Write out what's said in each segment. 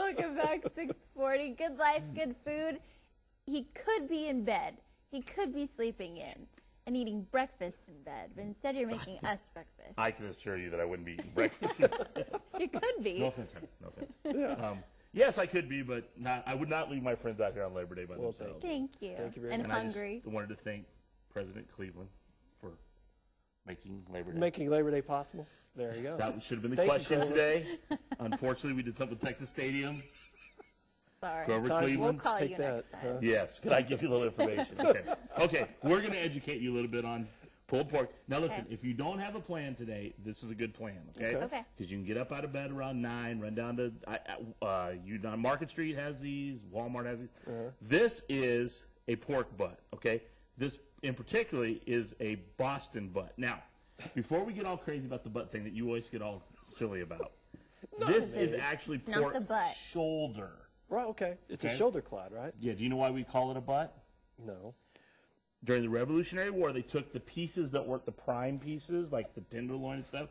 Welcome back, 640. Good life, good food. He could be in bed. He could be sleeping in and eating breakfast in bed, but instead you're making us breakfast. I can assure you that I wouldn't be eating breakfast. You could be. No offense, honey. No offense. Yeah. Yes, I could be, but I would not leave my friends out here on Labor Day by themselves. Thank you. Thank you very and much. hungry. I just wanted to thank President Cleveland for making Labor Day. Making Labor Day possible. There you go. That should have been the Thank you, question Cleveland. today. Unfortunately, we did something with Texas Stadium. Sorry. Grover Tosh, Cleveland. We'll call Take you that, next time. huh? Yes. Could I give you a little information? Okay. Okay. We're going to educate you a little bit on pulled pork. Now, listen, Okay. if you don't have a plan today, this is a good plan, okay? Okay. Because you can get up out of bed around 9, run down to Market Street has these, Walmart has these. This is a pork butt, okay? This, in particular, is a Boston butt. Now, before we get all crazy about the butt thing that you always get all silly about, this is actually not pork the butt. shoulder. Right, okay. It's Okay. a shoulder clod, right? Yeah, do you know why we call it a butt? No. During the Revolutionary War, they took the pieces that weren't the prime pieces, like the tenderloin and stuff,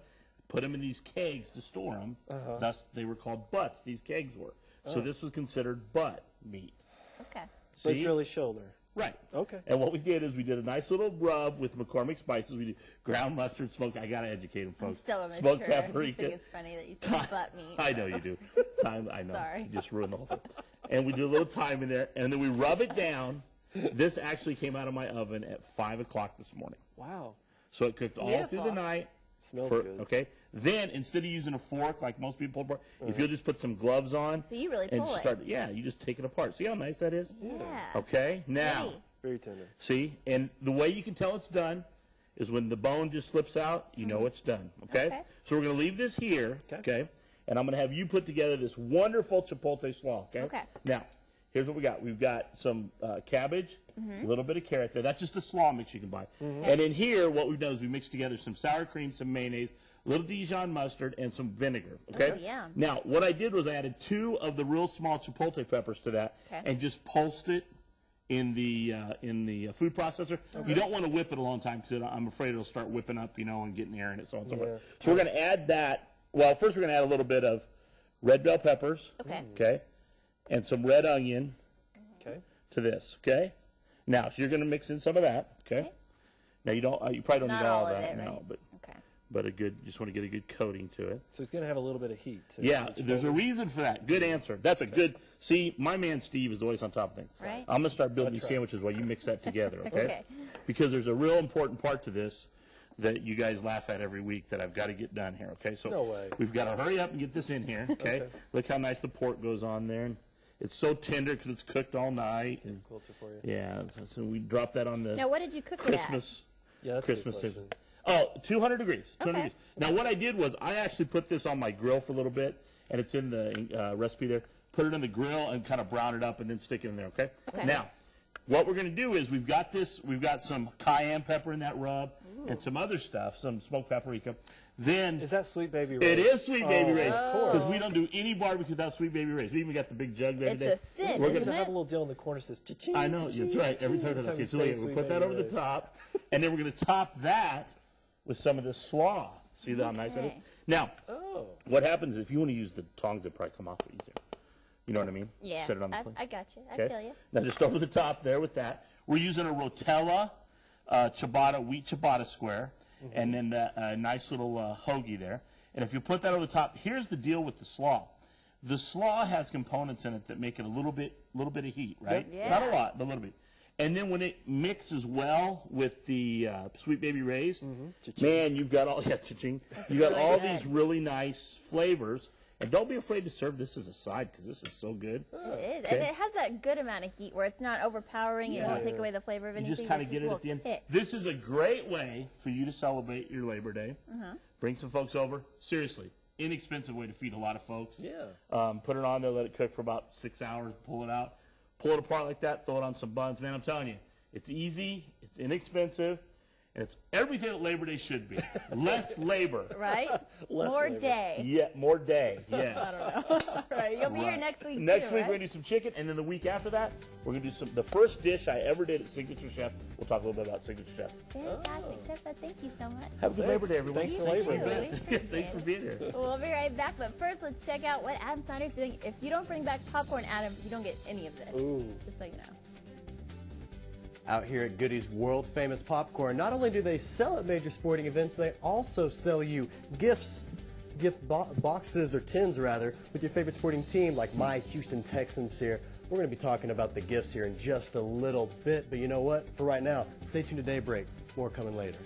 put them in these kegs to store them. Thus, they were called butts, these kegs were. So this was considered butt meat. Okay. So it's See? really shoulder. Right. Okay. And what we did is we did a nice little rub with McCormick spices. We did ground mustard, smoked. I got to educate them, folks. Still immature. Smoked I just paprika. think it's funny that you said butt meat. I know you do. Thyme, I know. Sorry. You just ruined the whole thing. And we did a little thyme in there, and then we rub it down. This actually came out of my oven at 5 o'clock this morning. Wow. So it cooked all through the night. Smells good. Okay. Then instead of using a fork like most people pull pork, if you'll just put some gloves on So you really and pull just it. start, yeah, you just take it apart. See how nice that is? Yeah. Okay. Now, Pretty. Very tender. see, and the way you can tell it's done is when the bone just slips out, you know it's done. Okay. Okay. So we're gonna leave this here. Okay. And I'm gonna have you put together this wonderful chipotle slaw. Okay. Okay. Now, here's what we got. We've got some cabbage, a little bit of carrot there. That's just a slaw mix you can buy. And in here, what we've done is we mixed together some sour cream, some mayonnaise, a little Dijon mustard, and some vinegar. Okay. Oh, yeah. Now, what I did was I added 2 of the real small chipotle peppers to that, Okay. and just pulsed it in the food processor. You don't want to whip it a long time because I'm afraid it'll start whipping up, and getting air in it, so on and so forth. So we're going to add that. Well, first we're going to add a little bit of red bell peppers. Okay. Okay. And some red onion Okay. to this. Okay. Now, so you're going to mix in some of that. Okay. Now you probably don't Not need all all of that it, now, right? Okay. but just want to get a good coating to it. So it's going to have a little bit of heat. Too. Yeah, there's a reason for that. Good answer. That's a good. See, my man Steve is always on top of things. Right. I'm gonna start building these sandwiches while you mix that together. Okay? Okay. Because there's a real important part to this that you guys laugh at every week that I've got to get done here. Okay, so No way. we've got to hurry up and get this in here. Okay. Look how nice the pork goes on there. And it's so tender because it's cooked all night. And Closer for you. yeah, so we drop that on the Now, what did you cook Christmas. Yeah, that's a good Christmas question. season. Oh, 200 degrees. 200 Okay. degrees. Now, what I did was I actually put this on my grill for a little bit, and it's in the recipe there. Put it in the grill and kind of brown it up, and then stick it in there. Okay. Okay. Now, what we're going to do is we've got some cayenne pepper in that rub, and some other stuff, some smoked paprika. Then Is that Sweet Baby Ray's? it is Sweet Baby Ray's, Of course. because we don't do any barbecue without Sweet Baby Ray's. We even got the big jug there It's today. a sin, We're We're isn't going to have it? a little deal in the corner that says cha-ching. I know, cha-ching, that's right. Every time. cha-ching. Okay, so Say we'll Sweet put that Baby over the Ray's. top, and then we're going to top that with some of this slaw. See how nice that is? Okay. Now, Oh. what happens if you want to use the tongs, that probably come off easier. You know what I mean? Yeah. Set it on the plate. I got you. I Okay. feel you. Now just over the top there with that. We're using a Rotella wheat ciabatta square, and then a nice little hoagie there. And if you put that over the top, here's the deal with the slaw. The slaw has components in it that make it a little bit of heat, right? Yeah. Not a lot, but a little bit. And then when it mixes well with the Sweet Baby Ray's, man, you've got all cha-ching. You got really all good. these really nice flavors. And don't be afraid to serve this as a side because this is so good. It is. Okay. And it has that good amount of heat where it's not overpowering. It Yeah. won't take away the flavor of You anything. just kind of It's get a it at the little end. kick. This is a great way for you to celebrate your Labor Day. Bring some folks over. Seriously, inexpensive way to feed a lot of folks. Yeah. Put it on there, let it cook for about 6 hours, pull it out, pull it apart like that, throw it on some buns. Man, I'm telling you, it's easy, it's inexpensive, And it's everything that Labor Day should be. Less labor. Right? Less More labor. day. Yeah, more day. Yes. All right, you'll be here Right. next week. Next too, week right? we're gonna do some chicken, and then the week after that we're gonna do the first dish I ever did at Signature Chef. We'll talk a little bit about Signature Chef. Fantastic, Chef. Thank you so much. Have a good Thanks. Labor Day, everyone. Thanks for Labor being Day. here. Thanks for being here. We'll be right back, but first let's check out what Adam Snyder's doing. If you don't bring back popcorn, Adam, you don't get any of this. Ooh. Just so you know. Out here at Goody's world famous popcorn, not only do they sell at major sporting events, they also sell you gifts, boxes or tins rather, with your favorite sporting team like my Houston Texans here. We're going to be talking about the gifts here in just a little bit, but you know what? For right now, stay tuned to Daybreak. More coming later.